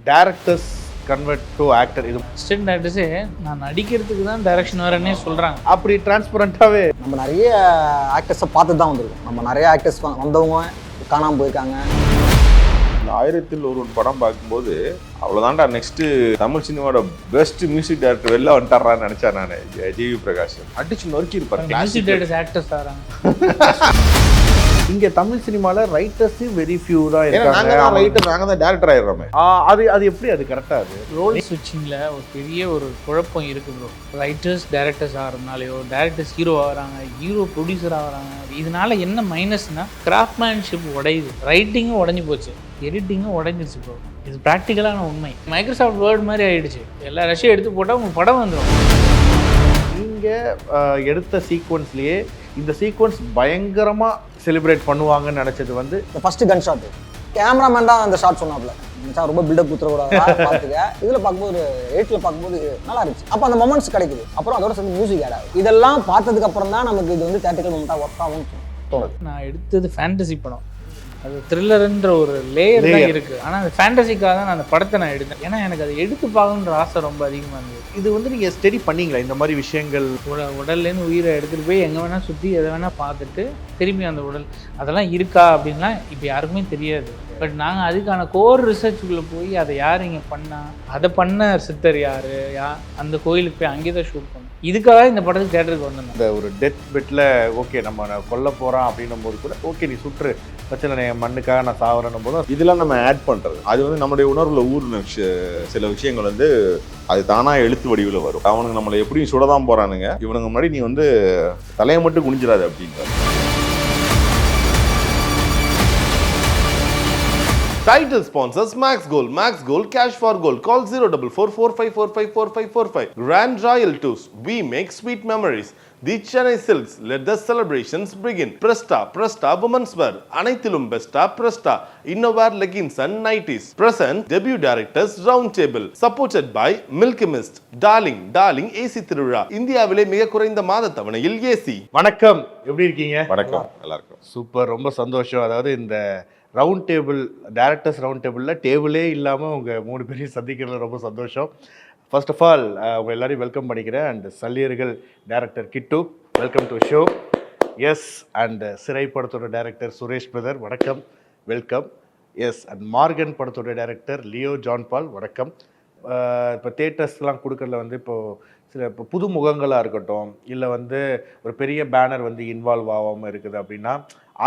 Directors convert to actor, இது assistant டேரக்டர்ஸே நான் நடிக்கிறதுக்கு தான் டைரக்ஷன் வரேன்னே சொல்கிறாங்க. அப்படி டிரான்ஸ்பரண்ட்டாகவே நம்ம நிறைய ஆக்டர்ஸை பார்த்து தான் வந்திருக்கோம். நம்ம நிறைய ஆக்டர்ஸ் வந்தவங்க காணாமல் போயிருக்காங்க. 1000ல் ஒருவன் படம் பார்க்கும்போது அவ்வளோதான்டா நெக்ஸ்ட்டு தமிழ் சினிமாவோட பெஸ்ட் மியூசிக் டைரக்டர் வெளில வந்துட்டாரான்னு நினச்சேன் நான். ஜிவி பிரகாஷ் அடிச்சு நொறுக்கி இருப்பார். மியூசிக் டைரக்டர்ஸ் ஆக்டர்ஸ் ஆகிறாங்க. இங்கே தமிழ் சினிமாவில் ரைட்டர்ஸு வெரி ஃபியூ தான் இருக்காங்க. நாங்கள் தான் டேரக்டர் ஆயிடுறோமே. அது எப்படி அது கரெக்டாக? அது ரோல் ஸ்விட்சிங்கில் ஒரு பெரிய ஒரு குழப்பம் இருக்குது ப்ரோ. ரைட்டர்ஸ் டைரக்டர்ஸ் ஆகிறதுனாலையோ, டைரக்டர்ஸ் ஹீரோ ஆகிறாங்க, ஹீரோ ப்ரொடியூசர் ஆகிறாங்க. இதனால என்ன மைனஸ்னா கிராஃப்ட்மேன்ஷிப் உடையுது. ரைட்டிங்கும் உடஞ்சி போச்சு, எடிட்டிங்கும் உடஞ்சிருச்சு ப்ரோ. இது ப்ராக்டிக்கலான உண்மை. மைக்ரோசாஃப்ட் வேர்ட் மாதிரி ஆகிடுச்சு. எல்லா ரஷ்யம் எடுத்து போட்டால் உங்கள் படம் வந்துடும். நீங்கள் எடுத்த சீக்வன்ஸ்லேயே இந்த சீக்வன்ஸ் பயங்கரமாக செலிப்ரேட் பண்ணுவாங்கன்னு நினச்சது வந்து இந்த ஃபர்ஸ்ட் கன் ஷாட் கேமராமேன் தான் அந்த ஷாட் சொன்னாப்ல. ரொம்ப பில்டப் கொடுத்துக்கூடாது பார்த்துக்க. இதில் பார்க்கும்போது 8ல் பார்க்கும்போது நல்லா இருந்துச்சு. அப்போ அந்த மொமெண்ட்ஸ் கிடைக்குது. அப்புறம் அதோட சேர்ந்து மியூசிக் ஆட் ஆகுது. இதெல்லாம் பார்த்ததுக்கு அப்புறம் தான் நமக்கு இது வந்து தேட்டிக்கல் மொமெண்ட்டாக ஒர்க் ஆகும் தோணுது. நான் எடுத்தது ஃபேண்டசி படம். அது த்ரில்லர்ன்ற ஒரு லேயர் தான் இருக்குது. ஆனால் அந்த ஃபேண்டசிக்காக தான் நான் அந்த படத்தை நான் எடுத்தேன். ஏன்னா எனக்கு அதை எடுத்து பார்க்கணுன்ற ஆசை ரொம்ப அதிகமாக இருந்தது. இது வந்து நீங்கள் ஸ்டடி பண்ணீங்களா இந்த மாதிரி விஷயங்கள்? உடல்லேருந்து உயிரை எடுத்துகிட்டு போய் எங்கே வேணால் சுற்றி எதை வேணால் பார்த்துட்டு திரும்பி அந்த உடல் அதெல்லாம் இருக்கா அப்படின்லாம் இப்போ யாருக்குமே தெரியாது. பட் நாங்கள் அதுக்கான கோர் ரிசர்ச்சுக்குள்ளே போய் அதை யார் இங்கே பண்ணால், அதை பண்ண சித்தர் யார், அந்த கோயிலுக்கு போய் அங்கே தான் ஷூட் பண்ணோம். இதுக்காக இந்த படத்துக்கு தேட்டருக்கு வந்தோம். இந்த ஒரு டெத் பெட்டில் ஓகே நம்ம கொல்ல போகிறோம் அப்படின்னும் போது கூட ஓகே நீ சுற்று பிரச்சனை, என் மண்ணுக்காக நான் சாவரணும் போது இதெல்லாம் நம்ம ஆட் பண்ணுறது. அது வந்து நம்மளுடைய உணர்வில் ஊர்ன சில விஷயங்கள் வந்து அது தானாக எழுத்து வடிவில் வரும். அவனுங்க நம்மளை எப்படியும் சுடதான் போகிறானுங்க, இவனுங்க முன்னாடி நீ வந்து தலையை மட்டும் குனிஞ்சிடாது அப்படின்றாரு. Title sponsors Max Gold. Max Gold, cash for gold. Call 04445454545. Grand Royal Tours. We make sweet memories. The Chennai Silks. Let the celebrations begin. Presta Women's Wear. அனைத்திலும் பெஸ்டா Presta. Innowear leggings and nighties. Present debut directors roundtable. Supported by Milky Mist. Darling AC திருவிழா. இந்தியாவிலே மிக குறைந்த மாத தவணையில் AC. வணக்கம், எப்படி இருக்கீங்க? வணக்கம், நல்லா இருக்கும். சூப்பர், ரொம்ப சந்தோஷம். அதாவது இந்த ரவுண்ட் டேபிள், டேரக்டர்ஸ் ரவுண்ட் டேபிளில் டேபிளே இல்லாமல் உங்கள் 3 பேரையும் சந்திக்கிறது ரொம்ப சந்தோஷம். ஃபர்ஸ்ட் ஆஃப் ஆல் உங்கள் எல்லாரையும் வெல்கம் பண்ணிக்கிறேன். அண்ட் சல்லியர்கள் director Kittu, welcome to show. Yes, and Sirai படத்தோட டைரக்டர் சுரேஷ் பிரதர், வணக்கம், வெல்கம். எஸ், அண்ட் மார்கன் படத்தோட டைரக்டர் லியோ ஜான் பால், வணக்கம். இப்போ தேட்டர்ஸ்லாம் கொடுக்கறதுல வந்து இப்போ புது முகங்களாக இருக்கட்டும், இல்லை வந்து ஒரு பெரிய பேனர் வந்து இன்வால்வ் ஆகாமல் இருக்குது அப்படின்னா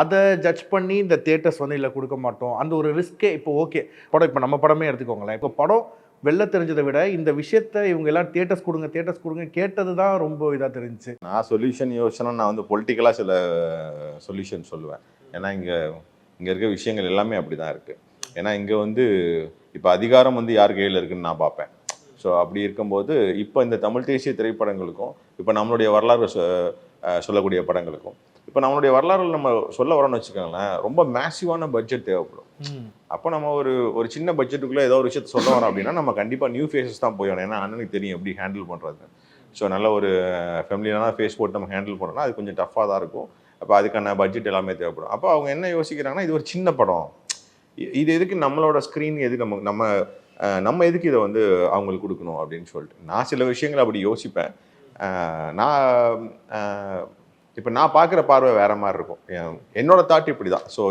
அதை ஜட்ஜ் பண்ணி இந்த தேட்டர்ஸ் வந்து இல்லை கொடுக்க மாட்டோம், அந்த ஒரு ரிஸ்க்கே. இப்போ ஓகே படம், இப்போ நம்ம படமே எடுத்துக்கோங்களேன். இப்போ படம் வெளில தெரிஞ்சதை விட இந்த விஷயத்த இவங்க எல்லாம் தேட்டர்ஸ் கொடுங்க கேட்டது தான் ரொம்ப இதாக தெரிஞ்சிச்சு. நான் சொல்யூஷன் யோசனை நான் வந்து பொலிட்டிக்கலாக சில சொல்யூஷன் சொல்லுவேன். ஏன்னா இங்கே இருக்க விஷயங்கள் எல்லாமே அப்படி தான் இருக்குது. ஏன்னா இங்கே வந்து இப்போ அதிகாரம் வந்து யார் கையில் இருக்குதுன்னு நான் பார்ப்பேன். ஸோ அப்படி இருக்கும்போது இப்போ இந்த தமிழ் தேசிய திரைப்படங்களுக்கும் இப்போ நம்மளுடைய வரலாறு சொல்லக்கூடிய படங்களுக்கும் இப்போ நம்மளுடைய வரலாறு நம்ம சொல்ல வரோம்னு வச்சுக்கோங்களேன், ரொம்ப மேசிவான பட்ஜெட் தேவைப்படும். அப்போ நம்ம ஒரு சின்ன பட்ஜெட்டுக்குள்ளே ஏதோ ஒரு விஷயத்த சொல்ல வரோம் அப்படின்னா நம்ம கண்டிப்பாக நியூ ஃபேஸஸ் தான் போயிடணும். ஏன்னா அண்ணனுக்கு தெரியும் எப்படி ஹேண்டில் பண்ணுறது. ஸோ நல்ல ஒரு ஃபேமிலியான ஃபேஸ் போட்டு நம்ம ஹேண்டில் பண்ணோம்னா அது கொஞ்சம் டஃப்பாக தான் இருக்கும். அப்போ அதுக்கான பட்ஜெட் எல்லாமே தேவைப்படும். அப்போ அவங்க என்ன யோசிக்கிறாங்கன்னா, இது ஒரு சின்ன படம், இது எதுக்கு நம்மளோட ஸ்க்ரீன் எதுக்கு நம்ம எதுக்கு இதை வந்து அவங்களுக்கு கொடுக்கணும் அப்படின்னு சொல்லிட்டு நான் சில விஷயங்களை அப்படி யோசிப்பேன். இப்போ நான் பார்க்குற பார்வை வேறு மாதிரி இருக்கும். என்னோட தாட் இப்படி தான். ஸோ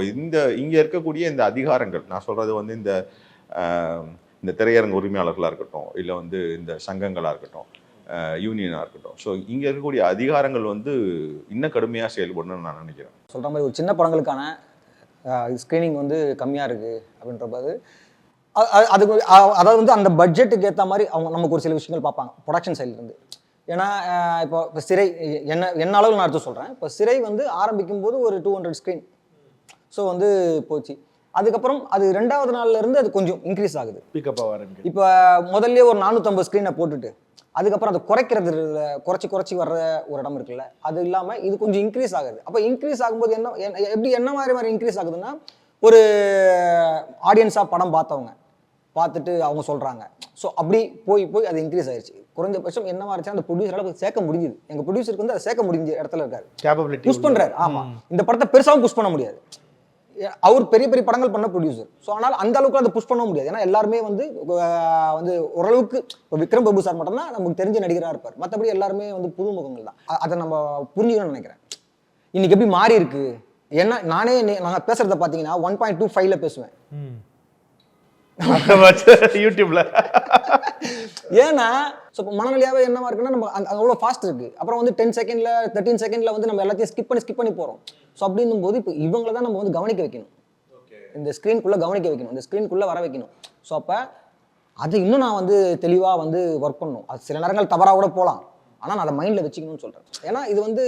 இங்கே இருக்கக்கூடிய இந்த அதிகாரங்கள், நான் சொல்கிறது வந்து இந்த திரையரங்கு உரிமையாளர்களாக இருக்கட்டும், இல்லை வந்து இந்த சங்கங்களாக இருக்கட்டும், யூனியனாக இருக்கட்டும், ஸோ இங்கே இருக்கக்கூடிய அதிகாரங்கள் வந்து இன்னும் கடுமையாக செயல்படணும்னு நான் நினைக்கிறேன். சொல்கிற மாதிரி ஒரு சின்ன படங்களுக்கான ஸ்க்ரீனிங் வந்து கம்மியாக இருக்குது அப்படின்றபோது அதுக்கு அதாவது வந்து அந்த பட்ஜெட்டுக்கு ஏற்ற மாதிரி அவங்க நமக்கு ஒரு சில விஷயங்கள் பார்ப்பாங்க ப்ரொடக்ஷன் சைட்லேருந்து. ஏன்னா இப்போ சிறை என்ன அளவில் நான் எடுத்து சொல்கிறேன். இப்போ சிறை வந்து ஆரம்பிக்கும் போது ஒரு 200 ஸ்க்ரீன் ஸோ வந்து போச்சு. அதுக்கப்புறம் அது 2வது நாள்லேருந்து அது கொஞ்சம் இன்க்ரீஸ் ஆகுது, பிக்கப் ஆரம்பிக்குது. இப்போ முதல்ல ஒரு 450 ஸ்க்ரீனை போட்டுட்டு அதுக்கப்புறம் அதை குறைச்சி வர்ற ஒரு இடம் இருக்குல்ல, அது இல்லாமல் இது கொஞ்சம் இன்க்ரீஸ் ஆகுது. அப்போ இன்க்ரீஸ் ஆகும்போது என்ன மாதிரி இன்க்ரீஸ் ஆகுதுன்னா, ஒரு ஆடியன்ஸாக படம் பார்த்துட்டு அவங்க சொல்கிறாங்க. ஸோ அப்படி போய் அது இன்க்ரீஸ் ஆயிடுச்சு. குறைஞ்சபட்சம் என்னவா இருந்துச்சு, அந்த ப்ரொடியூசரால் சேர்க்க முடிஞ்சுது. எங்கள் ப்ரொடியூசருக்கு வந்து அதை சேர்க்க முடிஞ்ச இடத்துல இருக்காரு, புஷ் பண்ணுறாரு. ஆமாம், இந்த படத்தை பெருசாகவும் புஷ் பண்ண முடியாது. அவர் பெரிய பெரிய படங்கள் பண்ண ப்ரொடியூசர். ஸோ ஆனால் அந்த அளவுக்கு அதை புஷ் பண்ண முடியாது. ஏன்னா எல்லாருமே வந்து வந்து ஓரளவுக்கு இப்போ விக்ரம் பிரபு சார் மட்டும்தான் நமக்கு தெரிஞ்ச நடிகராக இருப்பார். மற்றபடி எல்லாருமே வந்து புதுமுகங்கள் தான். அதை நம்ம புரிஞ்சுக்கணும்னு நினைக்கிறேன். இன்னைக்கு எப்படி மாறி இருக்கு, ஏன்னா நாங்கள் பேசுறத பார்த்தீங்கன்னா 1.25ல பேசுவேன் யூடியூப்ல. ஏன்னா மனநிலையாவே என்னவா இருக்குன்னா நம்ம அவ்வளோ ஃபாஸ்ட் இருக்கு. அப்புறம் வந்து 10 செகண்ட்ல 13 செகண்ட்ல வந்து நம்ம எல்லாத்தையும் ஸ்கிப் பண்ணி போறோம். ஸோ அப்படின்னும் போது இப்போ இவங்களை தான் நம்ம வந்து கவனிக்க வைக்கணும், இந்த ஸ்க்ரீனுக்குள்ள கவனிக்க வைக்கணும், இந்த ஸ்க்ரீனுக்குள்ள வர வைக்கணும். ஸோ அப்போ அதை இன்னும் நான் வந்து தெளிவாக வந்து ஒர்க் பண்ணணும். அது சில நேரங்கள் தவறாக கூட போகலாம், ஆனால் நான் அதை மைண்டில் வச்சுக்கணும்னு சொல்கிறேன். ஏன்னா இது வந்து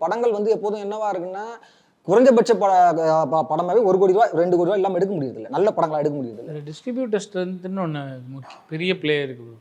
படங்கள் வந்து எப்போதும் என்னவா இருக்குன்னா குறைஞ்சபட்ச படமாவே 1 கோடி ரூபா 2 கோடி ரூபா இல்லாமல் எடுக்க முடியுது இல்லை, நல்ல படங்களாக எடுக்க முடியுது இல்லை. டிஸ்ட்ரிபியூட்டர் ஸ்ட்ரென்த்னு ஒன்று பெரிய பிளேயர் இருக்குது.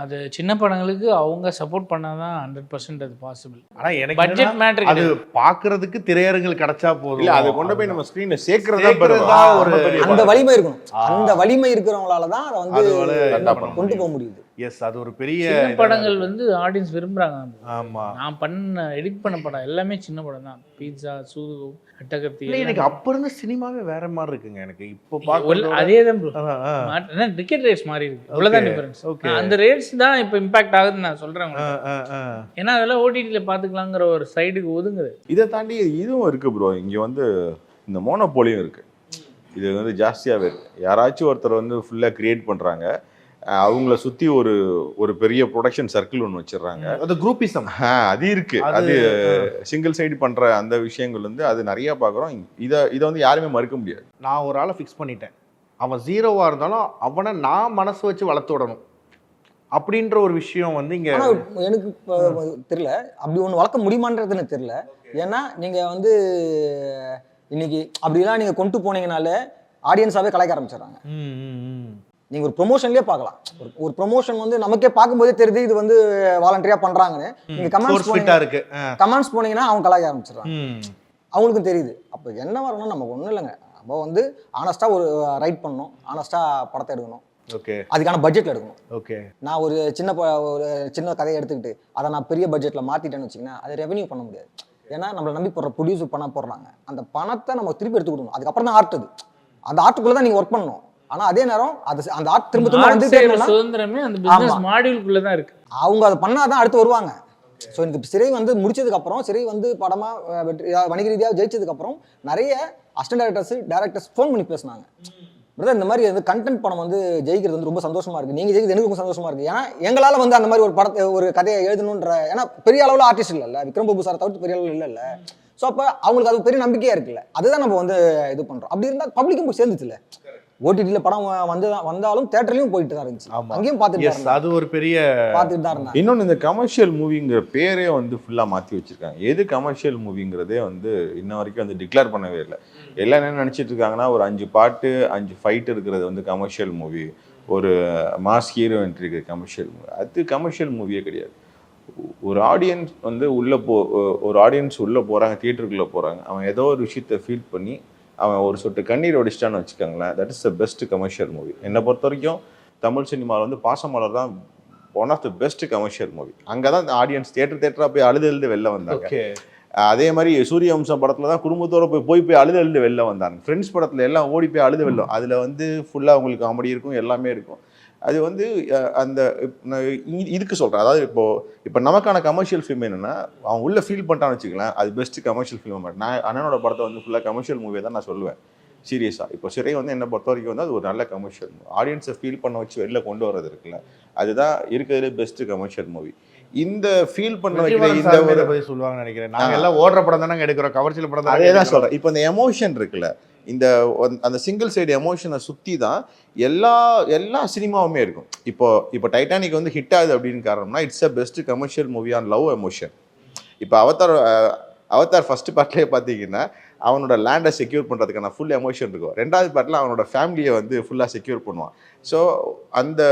அது சின்ன படங்களுக்கு அவங்க சப்போர்ட் பண்ணாதான் 100% அது பாசிபிள். ஆனா எனக்கு பட்ஜெட் மேட்டர் அது பாக்குறதுக்கு திரையரங்குகள் கிடைச்சா போதும். இல்ல அதை கொண்டு போய் நம்ம ஸ்கிரீன்ல சேர்க்கறதா ஒரு அந்த வலிமை இருக்கணும். அந்த வலிமை இருக்கிறவங்களால தான் அதை வந்து கொண்டு போக முடியுது. எஸ், அது ஒரு பெரிய படங்கள் வந்து ஆடியன்ஸ் விரும்புறாங்க. ஆமா, நான் எடிட் பண்ண படம் எல்லாமே சின்ன படம் தான். பீட்சா, சூது, அட்டகத்தி. எனக்கு அப்ப இருந்த சினிமாவே வேற மாதிரி இருக்குங்க. எனக்கு இப்போ பார்க்க அதே தான் ப்ரோ. டிக்கெட் ரேட்ஸ் மாறி இருக்கு, அவ்வளவுதான் டிஃபரன்ஸ். அந்த ரேட்ஸ் தான் இப்போ இம்பாக்ட் ஆகுதுன்னு நான் சொல்றேன். ஏன்னா அதெல்லாம் ஓடிடியில் பார்த்துக்கலாங்கிற ஒரு சைடுக்கு ஒதுங்குது. இதை தாண்டி இதுவும் இருக்கு ப்ரோ. இங்க வந்து இந்த மோனோபோலியும் இருக்கு. இது வந்து ஜாஸ்தியாகவே இருக்கு. யாராச்சும் ஒருத்தர் வந்து ஃபுல்லாக கிரியேட் பண்ணுறாங்க, அவங்கள சுற்றி ஒரு பெரிய ப்ரொடக்ஷன் சர்க்கிள் ஒன்று வச்சிடுறாங்க. அது குரூப்பிசம் அது இருக்கு. அது சிங்கிள் சைடு பண்ணுற அந்த விஷயங்கள் வந்து அது நிறைய பார்க்குறோம். இதை வந்து யாருமே மறுக்க முடியாது. நான் ஒரு ஆளை ஃபிக்ஸ் பண்ணிட்டேன், அவன் 0வா இருந்தாலும் அவனை நான் மனசு வச்சு வளர்த்து விடணும் அப்படின்ற ஒரு விஷயம் வந்து இங்கே எனக்கு இப்போ தெரியல, அப்படி ஒன்று வளர்க்க முடியுமான்றது எனக்கு தெரியல. ஏன்னா நீங்கள் வந்து இன்னைக்கு அப்படிலாம் நீங்கள் கொண்டு போனீங்கனாலே ஆடியன்ஸாகவே கலாய்க்க ஆரம்பிச்சிடுறாங்க. நீங்கள் ஒரு ப்ரொமோஷன்லேயே பார்க்கலாம். ஒரு ப்ரொமோஷன் வந்து நமக்கே பார்க்கும்போதே தெரியுது இது வந்து வாலண்டரியாக பண்ணுறாங்கன்னு. நீங்கள் கமெண்ட்ஸ் போனீங்கன்னா அவங்க கலாய்க்க ஆரம்பிச்சிடுறாங்க, அவங்களுக்கும் தெரியுது. அப்போ என்ன வரணும், நமக்கு ஒன்றும் இல்லைங்க, நம்ம வந்து ஆனஸ்ட்டாக ஒரு ரைட் பண்ணணும், ஆனஸ்ட்டாக படத்தை எடுக்கணும். ஓகே, அதுக்கான பட்ஜெட்டில் எடுக்கணும். ஓகே, நான் ஒரு சின்ன கதையை எடுத்துக்கிட்டு அதை நான் பெரிய பட்ஜெட்டில் மாற்றிட்டேன்னு வச்சிங்கன்னா அது ரெவன்யூ பண்ண முடியாது. ஏன்னா நம்மளை நம்பி போடுற ப்ரொடியூசர் பணம் போடுறாங்க, அந்த பணத்தை நம்ம திருப்பி எடுத்து கொடுக்கணும். அதுக்கப்புறம் தான் ஆர்ட், அது அந்த ஆர்ட்டுக்குள்ளே தான் நீங்கள் ஒர்க் பண்ணணும். ஆனா அதே நேரம் அந்த ஆர்ட் திரும்ப வந்து சுதந்திரமே அந்த பிசினஸ் மாடியூலுக்குள்ள தான் இருக்கு. அவங்க அதை பண்ணாதான் அடுத்து வருவாங்க. ஸோ எனக்கு சிறை வந்து முடிச்சதுக்கு அப்புறம், சிறை வந்து படமா வணிக ரீதியாக ஜெயிச்சதுக்கு அப்புறம் நிறைய அசிஸ்டன்ட் டைரக்டர்ஸ் ஃபோன் பண்ணி பேசினாங்க, பிரதர் இந்த மாதிரி வந்து கண்டென்ட் படம் வந்து ஜெயிக்கிறது வந்து ரொம்ப சந்தோஷமா இருக்கு, நீங்க ஜெயிக்கிறது எனக்கு ரொம்ப சந்தோஷமா இருக்கு. ஏன்னா எங்களால வந்து அந்த மாதிரி ஒரு படத்தை ஒரு கதையை எழுதணுன்ற, ஏன்னா பெரிய அளவில் ஆர்டிஸ்ட் இல்லைல்ல, விக்ரம் பிரபு சாரை தவிர்த்து பெரிய அளவில் இல்லைல்ல. ஸோ அப்போ அவங்களுக்கு அது பெரிய நம்பிக்கையா இருக்குல்ல, அதுதான் நம்ம வந்து இது பண்றோம். அப்படி இருந்தால் பப்ளிக்கும் போய் சேர்ந்துச்சு இல்லை. ஓடிடில படம் வந்தாலும் தியேட்டர்லயும் போயிட்டு தான் இருந்துச்சு, அங்கேயும் பார்த்துட்டு அது ஒரு பெரிய பார்த்துட்டு தான் இருந்தாங்க. இன்னொன்று இந்த கமர்ஷியல் மூவிங்கிற பேரே வந்து ஃபுல்லாக மாற்றி வச்சிருக்காங்க. எது கமர்ஷியல் மூவிங்கிறதே வந்து இன்ன வரைக்கும் வந்து டிக்ளேர் பண்ணவே இல்லை. எல்லாம் என்ன நினச்சிட்டு இருக்காங்கன்னா, ஒரு 5 பாட்டு 5 ஃபைட் இருக்கிறது வந்து கமர்ஷியல் மூவி, ஒரு மாஸ் ஹீரோ என்ட்ரி இருக்குது கமர்ஷியல் மூவி. அது கமர்ஷியல் மூவியே கிடையாது. ஒரு ஆடியன்ஸ் வந்து ஒரு ஆடியன்ஸ் உள்ளே போகிறாங்க, தியேட்டருக்குள்ளே போகிறாங்க, அவன் ஏதோ ஒரு விஷயத்தை ஃபீல் பண்ணி அவன் ஒரு சொட்டு கண்ணீர் ஒடிச்சிட்டான்னு வச்சுக்கோங்களேன், that is the best commercial movie. என்னை பொறுத்த வரைக்கும் தமிழ் சினிமாவில் வந்து பாசமலர் தான் one of the best commercial movie. அங்கே தான் ஆடியன்ஸ் தியேட்டராக போய் அழுது வெளில வந்தாங்க. அதே மாதிரி சூரியவம்சம் படத்தில் தான் குடும்பத்தோட போய் அழுது வெளில வந்தாங்க. ஃப்ரெண்ட்ஸ் படத்தில் எல்லாம் ஓடி போய் அழுது வெளில, அதில் வந்து ஃபுல்லாக அவங்களுக்கு காமெடி இருக்கும், எல்லாமே இருக்கும். அது வந்து அந்த இதுக்கு சொல்கிறேன். அதாவது இப்போ நமக்கான கமர்ஷியல் ஃபிலிம் என்னென்னா, அவன் உள்ளே ஃபீல் பண்ணிட்டான்னு வச்சுக்கலாம், அது பெஸ்ட்டு கமர்ஷியல் ஃபிலிம். நான் அண்ணனோட படத்தை வந்து ஃபுல்லாக கமர்ஷியல் மூவியை தான் நான் சொல்லுவேன் சீரியஸாக. இப்போ சிறை வந்து என்னை பொறுத்த வரைக்கும் வந்து அது ஒரு நல்ல கமர்ஷியல் மூவி. ஆடியன்ஸை ஃபீல் பண்ண வச்சு வெளில கொண்டு வரது இருக்குல்ல, அதுதான் இருக்கிறதுலே பெஸ்ட்டு கமர்ஷியல் மூவி. இந்த ஃபீல் பண்ண வைக்கிற இந்த போய் சொல்லுவாங்கன்னு நினைக்கிறேன். நாங்கள் எல்லாம் ஓடுற படம் தானே எடுக்கிறோம், கமர்ஷியல் படம் தான். அதே தான் சொல்கிறேன். இப்போ இந்த எமோஷன் இருக்குல்ல, அந்த சிங்கிள் சைடு எமோஷனை சுற்றி தான் எல்லா சினிமாவுமே இருக்கும். இப்போ டைட்டானிக் வந்து ஹிட் ஆகுது அப்படின்னு காரணம்னா, it's a best commercial movie on love emotion. இப்போ அவதார் ஃபர்ஸ்ட் பார்ட்லேயே பார்த்தீங்கன்னா அவனோட லேண்டை செக்யூர் பண்ணுறதுக்கான ஃபுல் எமோஷன் இருக்கும். 2வது பார்ட்டில் அவனோட ஃபேமிலியை வந்து ஃபுல்லாக செக்யூர் பண்ணுவான். ஸோ அந்த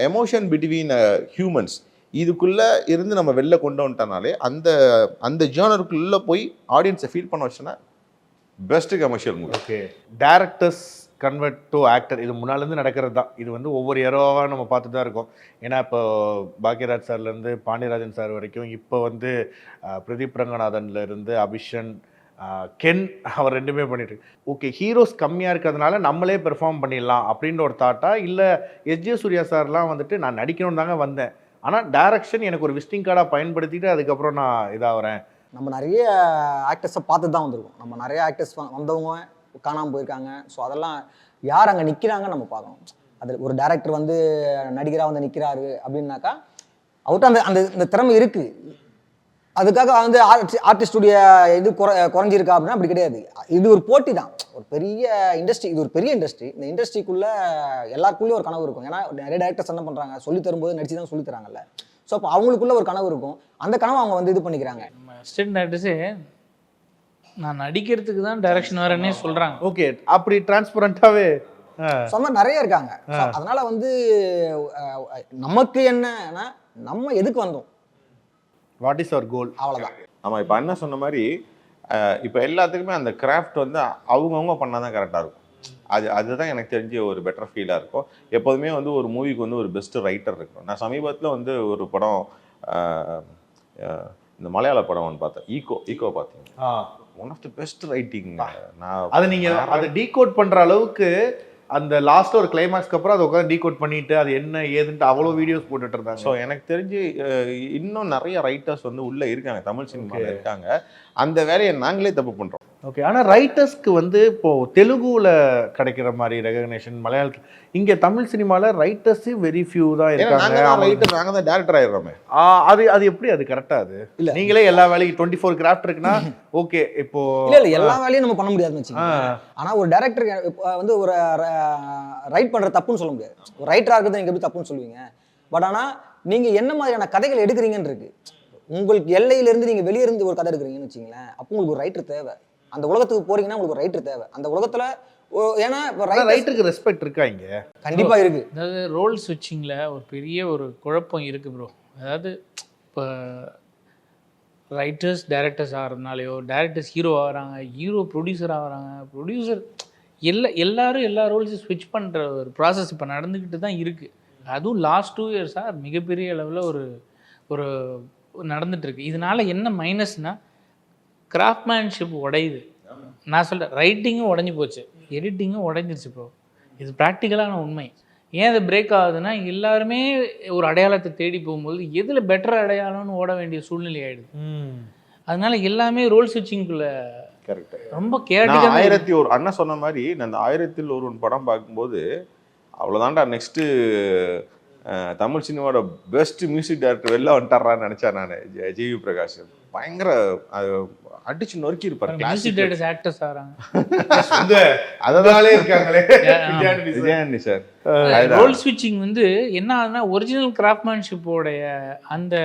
எமோஷன் பிட்வீன் ஹியூமன்ஸ் இதுக்குள்ளே இருந்து நம்ம வெளில கொண்டு வந்துட்டனாலே அந்த ஜேர்னருக்குள்ளே போய் ஆடியன்ஸை ஃபீல் பண்ண வச்சோன்னா best commercial movie. Okay, directors convert to actor இது முன்னாலேருந்து நடக்கிறது தான். இது வந்து ஒவ்வொரு ஏரோவாக நம்ம பார்த்து தான் இருக்கோம். ஏன்னா இப்போ பாக்யராஜ் சார்லேருந்து பாண்டியராஜன் சார் வரைக்கும், இப்போ வந்து பிரதீப் ரங்கநாதன்லேருந்து அபிஷன், கென் அவர் ரெண்டுமே பண்ணிட்டு ஓகே ஹீரோஸ் கம்மியாக இருக்கிறதுனால நம்மளே பெர்ஃபார்ம் பண்ணிடலாம் அப்படின்ற ஒரு தாட்டா இல்லை எஸ்ஜே சூர்யா சார்லாம் வந்துட்டு நான் நடிக்கணும்னு தாங்க வந்தேன் ஆனால் டைரக்ஷன் எனக்கு ஒரு விசிட்டிங் கார்டாக பயன்படுத்திட்டு அதுக்கப்புறம் நான் இதாகிறேன். நம்ம நிறைய ஆக்டர்ஸை பார்த்து தான் வந்திருக்கோம். நம்ம நிறைய ஆக்டர்ஸ் வந்தவங்க காணாமல் போயிருக்காங்க. ஸோ அதெல்லாம் யார் அங்கே நிற்கிறாங்கன்னு நம்ம பார்க்கணும். அது ஒரு டேரக்டர் வந்து நடிகராக வந்து நிற்கிறாரு அப்படின்னாக்கா அவர்கிட்ட அந்த அந்த இந்த திறமை இருக்குது. அதுக்காக வந்து ஆர்டிஸ்டுடைய இது குறைஞ்சிருக்கா அப்படின்னா அப்படி கிடையாது. இது ஒரு போட்டி தான், ஒரு பெரிய இண்டஸ்ட்ரி. இது ஒரு பெரிய இண்டஸ்ட்ரி. இந்த இண்டஸ்ட்ரிக்குள்ளே எல்லாருக்குள்ளேயும் ஒரு கனவு இருக்கும். ஏன்னா நிறைய டேரக்டர்ஸ் என்ன பண்ணுறாங்க, சொல்லி தரும்போது நடிச்சு தான் சொல்லி தராங்கல்ல. ஸோ அப்போ அவங்களுக்குள்ள ஒரு கனவு இருக்கும். அந்த கனவை அவங்க வந்து இது பண்ணிக்கிறாங்க. அசிஸ்டன்ட் டேரக்டர்ஸே நான் நடிக்கிறதுக்கு தான் டைரக்ஷன் வரேன்னே சொல்கிறாங்க. ஓகே அப்படி டிரான்ஸ்பரண்டாகவே சொன்ன நிறைய இருக்காங்க. அதனால வந்து நமக்கு என்னன்னா நம்ம எதுக்கு வந்தோம், வாட் இஸ் அவர் கோல், அவ்வளோதான். ஆமாம், இப்போ அண்ணா சொன்ன மாதிரி இப்போ எல்லாத்துக்குமே அந்த கிராஃப்ட் வந்து அவங்கவுங்க பண்ணால் தான் கரெக்டாக இருக்கும். அதுதான் எனக்கு தெரிஞ்ச ஒரு பெட்டர் ஃபீலாக இருக்கும். எப்போதுமே வந்து ஒரு மூவிக்கு வந்து ஒரு பெஸ்ட் ரைட்டர் இருக்கும். நான் சமீபத்தில் வந்து ஒரு படம் இந்த மலையாள படம் ஒன்று பார்த்தேன், ஈகோ பார்த்தீங்க. One of the best writing. நான் அதை நீங்கள் அதை டீகோட் பண்ணுற அளவுக்கு அந்த லாஸ்ட் ஒரு கிளைமாக்ஸ்க்கு அப்புறம் அதை உட்காந்து டீகோட் பண்ணிட்டு அது என்ன ஏதுன்ட்டு அவ்வளோ வீடியோஸ் போட்டுட்டு இருந்தாங்க. ஸோ எனக்கு தெரிஞ்சு இன்னும் நிறைய ரைட்டர்ஸ் வந்து உள்ளே இருக்காங்க, தமிழ் சினிமாவில் இருக்காங்க. அந்த வேலையை நாங்களே தப்பு பண்ணுறோம். ஓகே ஆனால் ரைட்டர்ஸ்க்கு வந்து இப்போது தெலுங்குல கிடைக்கிற மாதிரி ரெகக்னேஷன் மலையாளத்தில், இங்கே தமிழ் சினிமாவில் ரைட்டர்ஸு வெரி ஃபியூ தான் இருக்காங்க. நாங்கள் தான் டேரக்டர் ஆயிடுறோமே. அது எப்படி அது கரெக்டாக? அது இல்லை நீங்களே எல்லா வேலையும் 24 கிராஃப்ட் இருக்குன்னா ஓகே. இப்போ இல்லை எல்லா வேலையும் நம்ம பண்ண முடியாதுன்னு வச்சுக்கோங்க. ஆனால் ஒரு டேரக்டர் வந்து ஒரு ரைட் பண்ணுற தப்புன்னு சொல்ல முடியாது. ஒரு ரைட்டராக இருக்கிறது நீங்கள் எப்படி தப்புன்னு சொல்லுவீங்க. பட் ஆனால் நீங்கள் என்ன மாதிரியான கதைகள் எடுக்கிறீங்கன்னு இருக்கு. உங்களுக்கு எல்லையிலேருந்து நீங்கள் வெளியே இருந்து ஒரு கதை எடுக்கிறீங்கன்னு வச்சுங்களேன், அப்போ உங்களுக்கு ஒரு ரைட்டர் தேவை. அந்த உலகத்துக்கு போறீங்கன்னா உங்களுக்கு ஒரு ரைட்டர் தேவை. அந்த உலகத்துல ஏன்னா ரைட்டருக்கு ரெஸ்பெக்ட் இருக்கா இங்க? கண்டிப்பா இருக்கு. அதாவது ரோல் ஸ்விட்சிங்கில் ஒரு பெரிய ஒரு குழப்பம் இருக்கு ப்ரோ. அதாவது இப்போ ரைட்டர்ஸ் டைரக்டர்ஸ் ஆகிறதுனாலையோ, டைரக்டர்ஸ் ஹீரோ ஆகிறாங்க, ஹீரோ ப்ரொடியூசர் ஆகிறாங்க, ப்ரொடியூசர் எல்லாரும் எல்லா ரோல்ஸும் ஸ்விட்ச் பண்ணுற ஒரு ப்ராசஸ் இப்போ நடந்துக்கிட்டு தான் இருக்குது. அதுவும் லாஸ்ட் 2 இயர்ஸாக மிகப்பெரிய அளவில் ஒரு நடந்துகிட்ருக்கு. இதனால் என்ன மைனஸ்னால் கிராஃப்ட்மேன்ஷிப் உடையுது. நான் சொல்கிறேன், ரைட்டிங்கும் உடஞ்சி போச்சு, எடிட்டிங்கும் உடஞ்சிருச்சு ப்ரோ. இது ப்ராக்டிக்கலான உண்மை. ஏன் அது பிரேக் ஆகுதுன்னா எல்லாருமே ஒரு அடையாளத்தை தேடி போகும்போது எதில் பெட்டர் அடையாளம்னு ஓட வேண்டிய சூழ்நிலை ஆகிடுது. அதனால எல்லாமே ரோல் ஸ்விட்சிங்குள்ள கரெக்ட் ரொம்ப கேட்டிங்க. 1001 அண்ணன் சொன்ன மாதிரி நான் அந்த 1001 படம் பார்க்கும்போது அவ்வளோதான்டா நெக்ஸ்ட்டு தமிழ் சினிமாவோட பெஸ்ட் மியூசிக் டைரக்டர் வெளில வந்துட்டாரான்னு நினச்சேன் நான். ஜிவி பிரகாஷ் பயங்கர அடிச்சு நொறுக்கி இருப்பாரு. மியூசிக் டைரக்டர்ஸ் ஆக்டர்ஸ் ஆறாங்க, அதனாலே இருக்காங்களே விஜயானி சார். ரோல் ஸ்விட்சிங் வந்து என்ன ஆகுதுன்னா ஒரிஜினல் கிராஃப்ட்மேன்ஷிப்போடைய அந்த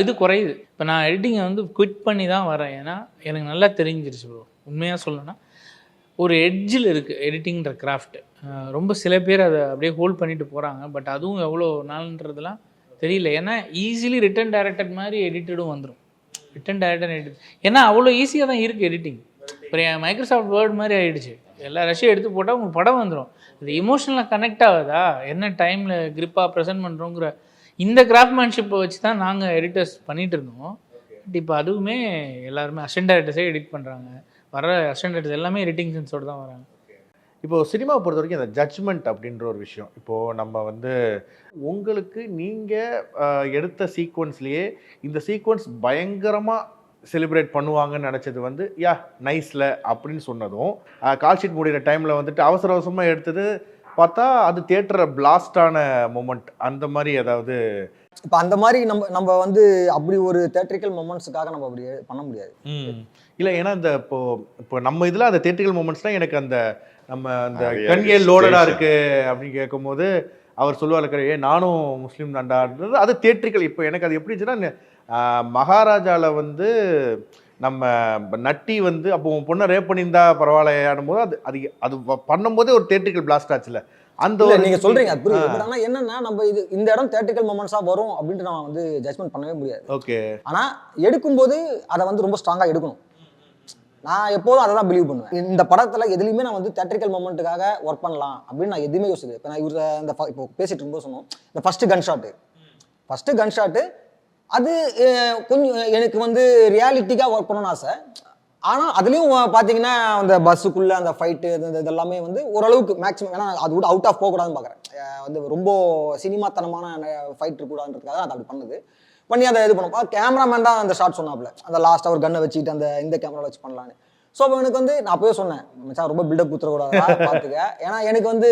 இது குறையுது. இப்போ நான் எடிட்டிங்கை வந்து குவிட் பண்ணி தான் வரேன். ஏன்னா எனக்கு நல்லா தெரிஞ்சிருச்சு ப்ரோ. உண்மையாக சொல்லணும்னா ஒரு எட்ஜில் இருக்குது எடிட்டிங்கிற கிராஃப்ட். ரொம்ப சில பேர் அதை அப்படியே ஹோல்ட் பண்ணிட்டு போகிறாங்க. பட் அதுவும் எவ்வளோ நாள்ன்றதுலாம் தெரியல. ஏன்னா ஈஸிலி ரிட்டன் டைரக்டட் மாதிரி எடிட்டடும் வந்துடும். ரிட்டன் டைரக்டட் எடிட் ஏன்னா அவ்வளோ ஈஸியாக தான் இருக்குது எடிட்டிங். இப்போ மைக்ரோசாஃப்ட் வேர்ட் மாதிரி ஆகிடுச்சு. எல்லா ரஷ்யும் எடுத்து போட்டால் உங்களுக்கு படம் வந்துடும். இது இமோஷனலாக கனெக்ட் ஆகுதா, என்ன டைமில் கிரிப்பாக ப்ரெசென்ட் பண்ணுறோங்கிற இந்த கிராஃப்ட்மேன்ஷிப்பை வச்சு தான் நாங்கள் எடிட்டர்ஸ் பண்ணிகிட்டு இருந்தோம். பட் இப்போ அதுவுமே எல்லாருமே அசிஸ்டன்ட் டைரக்டர்ஸே எடிட் பண்ணுறாங்க. வர அசிஸ்டன்ட் டைரக்டர்ஸ் எல்லாமே எடிட்டிங் சென்ஸோடு தான் வராங்க. இப்போது சினிமாவை பொறுத்த வரைக்கும் அந்த ஜட்ஜ்மெண்ட் அப்படின்ற ஒரு விஷயம். இப்போது நம்ம வந்து உங்களுக்கு நீங்கள் எடுத்த சீக்வன்ஸ்லேயே இந்த சீக்வன்ஸ் பயங்கரமாக செலிப்ரேட் பண்ணுவாங்கன்னு நினச்சது வந்து நைஸில் அப்படின்னு சொன்னதும், கால் ஷீட் முடிகிற டைமில் வந்துட்டு அவசர அவசரமாக எடுத்தது பார்த்தா அது தியேட்டரை பிளாஸ்டான மூமெண்ட் அந்த மாதிரி ஏதாவது? இப்போ அந்த மாதிரி நம்ம வந்து அப்படி ஒரு தியேட்ரிக்கல் மொமெண்ட்ஸுக்காக நம்ம அப்படி பண்ண முடியாது. இல்லை ஏன்னா இந்த இப்போ நம்ம இதில் அந்த தியேட்ரிக்கல் மொமெண்ட்ஸ்லாம் எனக்கு அந்த நம்ம அந்த கன்யே லோடடாக இருக்குது அப்படின்னு கேட்கும்போது அவர் சொல்லுவார் இருக்கிற நானும் முஸ்லீம் தாண்டான்றது அது தியேட்ரிக்கல். இப்போ எனக்கு அது எப்படி இருந்துச்சுன்னா மகாராஜாவில் வந்து நம்ம நட்டி வந்து அப்போ உன் பொண்ணை ரேப் பண்ணியிருந்தா பரவாயில்லையானும் போது அது அது அது பண்ணும்போதே ஒரு தியேட்ரிக்கல் பிளாஸ்ட் ஆச்சுல. அந்த நீங்க சொல்றீங்க புரியுது. பட் ஆனா என்னன்னா நம்ம இது இந்த இடம் தியேட்ரிக்கல் மொமெண்ட்ஸா வரும் அப்படின்ட்டு நம்ம வந்து ஜட்ஜ்மெண்ட் பண்ணவே முடியாது. ஓகே. ஆனா எடுக்கும்போது அதை வந்து ரொம்ப ஸ்ட்ராங்கா எடுக்கணும். நான் எப்போதும் அதை தான் பிலீவ் பண்ணுவேன். இந்த படத்துல எதுலையுமே நான் வந்து தியேட்ரிக்கல் மொமெண்ட்டுக்காக ஒர்க் பண்ணலாம் அப்படின்னு நான் எதுவுமே யோசிச்சது. இப்போ நான் இவர் இந்த இப்போ பேசிட்டு இருக்கும்போது சொன்னோம், இந்த ஃபர்ஸ்ட் கன் ஷாட்டு அது கொஞ்சம் எனக்கு வந்து ரியாலிட்டிக்காக ஒர்க் பண்ணணும்னு ஆசை. ஆனால் அதுலேயும் பார்த்தீங்கன்னா அந்த பஸ்ஸுக்குள்ளே அந்த ஃபைட்டு இதெல்லாமே வந்து ஓரளவுக்கு மேக்ஸிமம், ஏன்னா அது கூட அவுட் ஆஃப் போகக்கூடாதுன்னு பார்க்குறேன். வந்து ரொம்ப சினிமாத்தனமான ஃபைட் இருக்கக்கூடாதுன்றதுக்காக அது அப்படி பண்ணுது. பண்ணி அதை இது பண்ணுவோம். கேமராமேன் தான் அந்த ஷாட் சொன்னாப்புல, அந்த லாஸ்ட் அவர் கன்னை வச்சுக்கிட்டு அந்த இந்த கேமரா வச்சு பண்ணலான்னு. ஸோ அப்போ எனக்கு வந்து நான் அப்போவே சொன்னேன், மச்சான் ரொம்ப பில்டப் குத்துறக்கூடாது பார்த்துக்க, ஏன்னா எனக்கு வந்து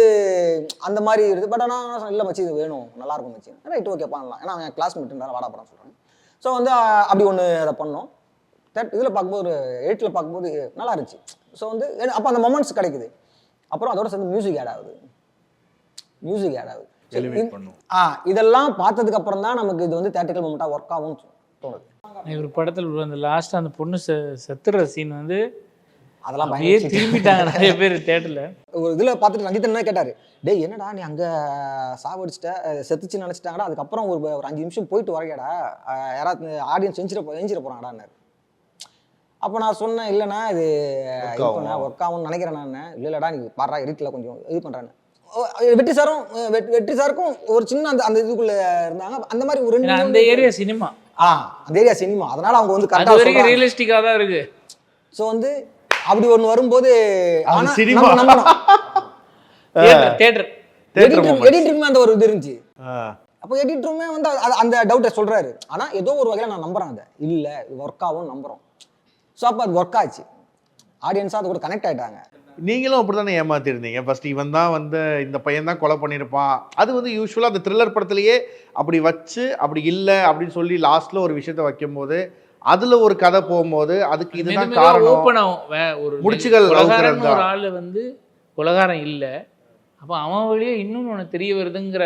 அந்த மாதிரி இருக்குது. பட் ஆனால் இல்லை மச்சி இது வேணும், நல்லாயிருக்கும் மச்சி, ரைட் ஓகே பண்ணலாம், ஏன்னா அவன் கிளாஸ்மேட் இருந்தாலும் வாடா படம் சொல்கிறேன். ஸோ வந்து அப்படி ஒன்று அதை பண்ணோம். இதில் பார்க்கும்போது ஒரு 8ல் பார்க்கும்போது நல்லா இருந்துச்சு. ஸோ வந்து அப்போ அந்த மொமெண்ட்ஸ் கிடைக்குது. அப்புறம் அதோட சேர்ந்து மியூசிக் ஆட் ஆகுது. இதெல்லாம் பார்த்ததுக்கு அப்புறம் தான் நமக்கு இது வந்து தியேட்ரிக்கல் மொமெண்ட்டாக ஒர்க் ஆகும்னு தோணுது. ஒரு படத்தில் அந்த லாஸ்ட் அந்த பொண்ணு செத்துற சீன் வந்து அதெல்லாம் திரும்பிட்டாங்க நிறைய பேர் தியேட்டரில். ஒரு இதில் பார்த்துட்டு ரஞ்சித் என்ன கேட்டார், டேய் என்னடா நீ அங்கே சாவடிச்சிட்ட செத்துச்சு நினச்சிட்டாங்கடா, அதுக்கப்புறம் ஒரு 5 நிமிஷம் போயிட்டு வரையடா, யாராவது ஆடியன்ஸ் எஞ்சிட போகிறாங்கடான்னாரு. அப்போ நான் சொன்னேன், இல்லைண்ணா இது ஒர்க் ஆகும்னு நினைக்கிறேன் நான். இல்லைடா நீ பாடுறா எடிட்டில் கொஞ்சம் இது பண்ணுறான்னு. வெற்றி சாருக்கும் ஒரு சின்ன அந்த இதுக்குள்ளே இருந்தாங்க. அந்த மாதிரி ஒரு அந்த ஏரியா சினிமா அந்த ஏரியா சினிமா, அதனால அவங்க வந்து கரெக்டாக ரியலிஸ்டிக்காக தான் இருக்கு. ஸோ வந்து அப்படி ஒன்று வரும்போது எடிட்டருமே அந்த ஒரு இது இருந்துச்சு. அப்போ எடிட்டருமே வந்து அந்த டவுட்டை சொல்றாரு. ஆனால் ஏதோ ஒரு வகையில் நான் நம்புறேன், அதை இல்லை ஒர்க் ஆகும் நம்புறோம். ஸோ அப்போ அது ஒர்க் ஆச்சு, ஆடியன்ஸாக அது கூட கனெக்ட் ஆகிட்டாங்க. நீங்களும் அப்படி தானே ஏமாத்திருந்தீங்க. ஃபர்ஸ்ட் இவன் தான் வந்து இந்த பையன் தான் கொலை பண்ணியிருப்பான், அது வந்து யூஸ்வலாக அந்த த்ரில்லர் படத்துலையே அப்படி வச்சு அப்படி இல்லை அப்படின்னு சொல்லி லாஸ்ட்ல ஒரு விஷயத்த வைக்கும் போது அதுல ஒரு கதை போகும்போது அதுக்கு இதுதான் காரணம். ஒரு முடிச்சுகள் ஒரு ஆள் வந்து கொலைகாரன் இல்லை, அப்போ அவன் வழியே இன்னொன்று ஒன்று தெரிய வருதுங்கிற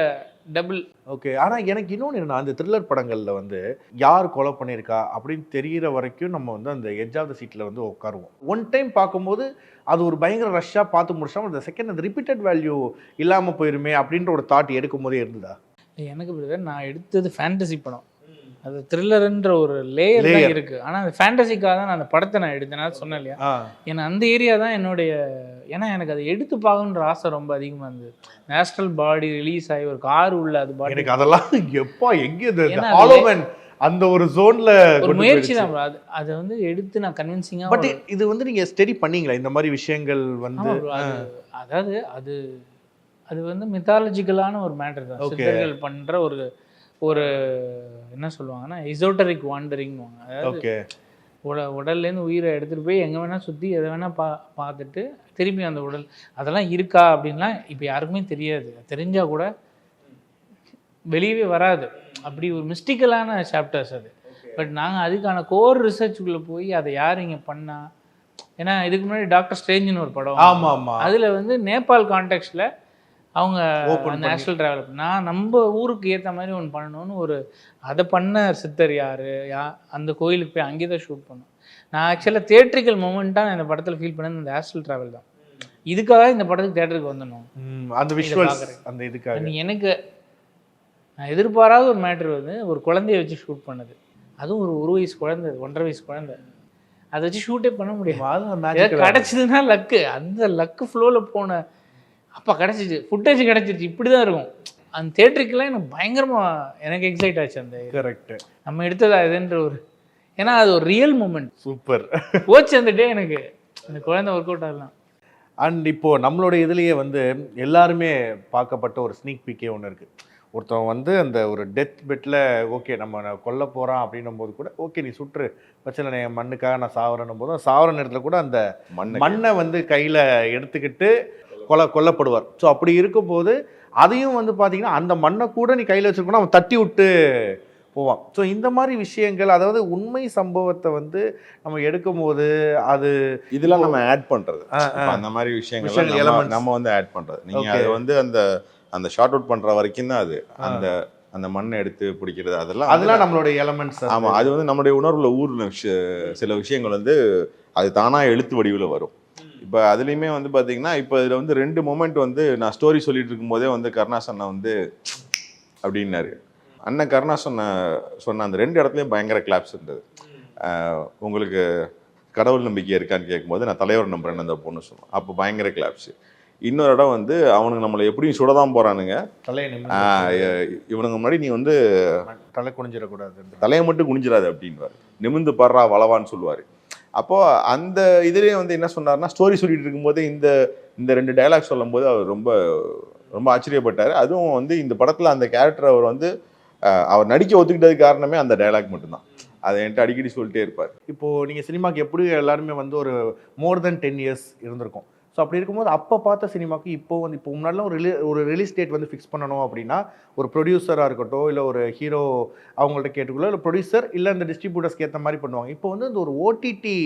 டபுள். ஓகே. ஆனால் எனக்கு இன்னொன்று என்ன, அந்த த்ரில்லர் படங்களில் வந்து யார் கொலை பண்ணியிருக்கா அப்படின்னு தெரிகிற வரைக்கும் நம்ம வந்து அந்த எட்ஜ் ஆஃப் த சீட்டில் வந்து உட்காருவோம். ஒன் டைம் பார்க்கும்போது அது ஒரு பயங்கர ரஷ்ஷாக பார்த்து முடிச்சோம், அந்த செகண்ட் அந்த ரிப்பீட்டட் வேல்யூ இல்லாமல் போயிருமே அப்படின்ற ஒரு தாட் எடுக்கும் போதே இருந்ததா? எனக்கு பிரதர், நான் எடுத்தது ஃபேண்டசி படம், அது த்ரில்லர்ன்ற ஒரு லேயர் தான் இருக்குது. ஆனால் அந்த ஃபேண்டசிக்காக தான் நான் அந்த படத்தை நான் எடுத்தேன் சொன்னேன் இல்லையா. ஏன்னா அந்த ஏரியா தான் என்னுடைய, ஏன்னா எனக்கு அதை எடுத்து பார்க்கணுன்ற ஆசை ரொம்ப அதிகமாக இருந்தது. நேஷனல் பாடி ரிலீஸ் ஆகி ஒரு கார் உள்ள அது பாடி, எனக்கு அதெல்லாம் எப்போ எங்கே அந்த ஒரு ஜோன்ல ஒரு முயற்சி தான் அதை வந்து எடுத்து நான் கன்வின்சிங்காக. பட் இது வந்து நீங்கள் ஸ்டடி பண்ணீங்களா இந்த மாதிரி விஷயங்கள் வந்து? அதாவது அது வந்து மித்தாலஜிக்கலான ஒரு மேட்டர் தான். சித்தர்கள் பண்ணுற ஒரு என்ன சொல்லுவாங்கன்னா எசோட்டரிக் வாண்டரிங்வாங்க. அதாவது உடல்லேருந்து உயிரை எடுத்துகிட்டு போய் எங்கே வேணால் சுற்றி எதை வேணால் பார்த்துட்டு திரும்பி அந்த உடல் அதெல்லாம் இருக்கா அப்படின்லாம் இப்போ யாருக்குமே தெரியாது. தெரிஞ்சால் கூட வெளியவே வராது. அப்படி ஒரு மிஸ்டிக்கலான சாப்டர்ஸ் அது. பட் நாங்கள் அதுக்கான கோர் ரிசர்ச்சுக்குள்ளே போய் அதை யார் இங்கே பண்ணா, ஏன்னா இதுக்கு முன்னாடி டாக்டர் ஸ்ட்ரேஞ்சுன்னு ஒரு படம், ஆமாம், அதில் வந்து நேபாள் கான்டெக்ஸ்டில் அவங்க நேஷனல் ட்ராவல் நான் நம்ம ஊருக்கு ஏற்ற மாதிரி ஒன்று பண்ணணும்னு ஒரு அதை பண்ண சித்தர் யார் அந்த கோயிலுக்கு போய் அங்கே தான் ஷூட் பண்ணோம். நான் ஆக்சுவலாக தியேட்ரிக்கல் மூமெண்ட்டாக நான் இந்த படத்தில் ஃபீல் பண்ணது இந்த ஆஸ்ட்ரல் ட்ராவல் தான். இதுக்காக இந்த படத்துக்கு தியேட்டருக்கு வந்துடணும், அந்த விஷுவல்ஸ் அந்த இதுக்காக. எனக்கு நான் எதிர்பாராத ஒரு மேட்ரு வந்து ஒரு குழந்தைய வச்சு ஷூட் பண்ணது, அதுவும் ஒரு வயசு குழந்தை, 1.5 வயசு குழந்தை, அதை வச்சு ஷூட்டே பண்ண முடியாது. கிடச்சிதுன்னா லக்கு, அந்த லக்கு ஃப்ளோவில் போன அப்போ கிடச்சிச்சு, ஃபுட்டேஜ் கிடச்சிருச்சு. இப்படி தான் இருக்கும் அந்த தேட்டருக்குலாம். எனக்கு பயங்கரமாக எனக்கு எக்ஸைட் ஆச்சு அந்த கரெக்டு நம்ம எடுத்ததா இதுன்ற ஒரு, ஏன்னா அது ஒரு ரியல் மூமெண்ட். சூப்பர் போச்சு அந்த டே எனக்கு, அந்த குழந்தை ஒர்க் அவுட் ஆகலாம். அண்ட் இப்போது நம்மளோட இதுலேயே வந்து எல்லாருமே பார்க்கப்பட்ட ஒரு ஸ்னீக் பீக்கே ஒன்று இருக்குது. ஒருத்தவன் வந்து அந்த ஒரு டெத் பெட்டில் ஓகே நம்ம கொல்ல போகிறான் அப்படின்னும் போது கூட ஓகே நீ சுற்று பிரச்சனை, என் மண்ணுக்காக நான் சாவரணும் போதும் சாவர நேரத்தில் கூட அந்த மண்ணை வந்து கையில் எடுத்துக்கிட்டு கொல்லப்படுவார். ஸோ அப்படி இருக்கும்போது அதையும் வந்து பார்த்தீங்கன்னா அந்த மண்ணை கூட நீ கையில் வச்சுருக்கணும், அவன் தட்டி விட்டு போவான். ஸோ இந்த மாதிரி விஷயங்கள், அதாவது உண்மை சம்பவத்தை வந்து நம்ம எடுக்கும் போது அது இதெல்லாம் நம்ம ஆட் பண்ணுறது, அந்த மாதிரி விஷயங்கள் நம்ம வந்து ஆட் பண்ணுறது. நீங்கள் அதை வந்து அந்த ஷார்ட் அவுட் பண்ணுற வரைக்கும் தான் அது அந்த மண்ணை எடுத்து பிடிக்கிறது, அதெல்லாம் நம்மளுடைய எலமெண்ட்ஸ். ஆமாம், அது வந்து நம்மளுடைய உணர்வுல ஊர்ல சில விஷயங்கள் வந்து அது தானாக எழுத்து வடிவில் வரும். இப்போ அதுலேயுமே வந்து பார்த்தீங்கன்னா இப்போ இதில் வந்து 2 மொமெண்ட் வந்து நான் ஸ்டோரி சொல்லிட்டு இருக்கும்போதே வந்து கருணாஸ் அண்ணா வந்து அப்படின்னாரு. அண்ணன் கருணாஸ் சொன்ன அந்த 2 இடத்துலையும் பயங்கர கிளாப்ஸ் இருந்தது. உங்களுக்கு கடவுள் நம்பிக்கை இருக்கான்னு கேட்கும்போது நான் தலைவர் நம்புறேன்னு அந்த பொண்ணு சொன்னோம், அப்போ பயங்கர கிளாப்ஸு. இன்னொரு இடம் வந்து அவனுங்க நம்மளை எப்படியும் சுட தான் போகிறானுங்க, தலையை நிமிர்ந்து இவனுங்க முன்னாடி நீ வந்து தலை குனிஞ்சிடக்கூடாது. தலையை மட்டும் குனிஞ்சிடாது அப்படின்வார், நிமிந்து படுறா வளவான்னு சொல்லுவார். அப்போது அந்த இதுலேயே வந்து என்ன சொன்னார்னா, ஸ்டோரி சொல்லிட்டு இருக்கும்போது இந்த 2 டைலாக் சொல்லும் போது அவர் ரொம்ப ரொம்ப ஆச்சரியப்பட்டார். அதுவும் வந்து இந்த படத்தில் அந்த கேரக்டர் அவர் வந்து அவர் நடிக்க ஒத்துக்கிட்டதுக்கு காரணமே அந்த டைலாக் மட்டும்தான். அதை என்கிட்ட அடிக்கடி சொல்லிட்டே இருப்பார். இப்போது நீங்கள் சினிமாக்கு எப்படி எல்லாருமே வந்து ஒரு மோர் தென் 10 இயர்ஸ் இருந்திருக்கும். ஸோ அப்படி இருக்கும்போது அப்போ பார்த்த சினிமாவுக்கு இப்போ முன்னாடிலாம் ஒரு ரிலீஸ் டேட் வந்து ஃபிக்ஸ் பண்ணணும் அப்படின்னா ஒரு ப்ரொடியூசராக இருக்கட்டும், இல்லை ஒரு ஹீரோ அவங்கள்ட்ட கேட்டுக்குள்ள, இல்லை ப்ரொடியூசர் இல்லை இந்த டிஸ்ட்ரிபியூட்டர்ஸ்க்கு ஏற்ற மாதிரி பண்ணுவாங்க. இப்போ வந்து இந்த ஒரு ஓடிடி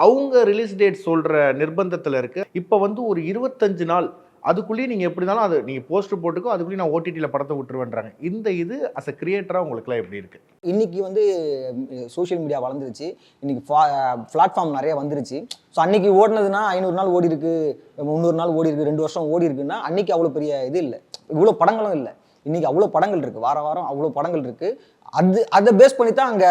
அவங்க ரிலீஸ் டேட் சொல்கிற நிர்பந்தத்தில் இருக்குது. இப்போ வந்து ஒரு 25 நாள் அதுக்குள்ளேயே நீங்கள் எப்படி இருந்தாலும் அது நீங்கள் போஸ்டர் போட்டுக்கோ, அதுக்குள்ளேயே நான் ஓடிடியில் படத்தை விட்டுருவேன்றாங்க. இது அஸ் அ கிரியேட்டராக உங்களுக்குலாம் எப்படி இருக்குது? இன்னைக்கு வந்து சோஷியல் மீடியா வளர்ந்துருச்சு, இன்னைக்கு பிளாட்ஃபார்ம் நிறைய வந்துருச்சு. ஸோ அன்னைக்கு ஓடினதுன்னா 500 நாள் ஓடி இருக்கு, 300 நாள் ஓடி இருக்கு, 2 வருஷம் ஓடி இருக்குன்னா அன்னைக்கு அவ்வளோ பெரிய இது இல்லை, இவ்வளோ படங்களும் இல்லை. இன்னைக்கு அவ்வளோ படங்கள் இருக்குது, வாரம் அவ்வளோ படங்கள் இருக்குது. அதை பேஸ் பண்ணி தான் அங்கே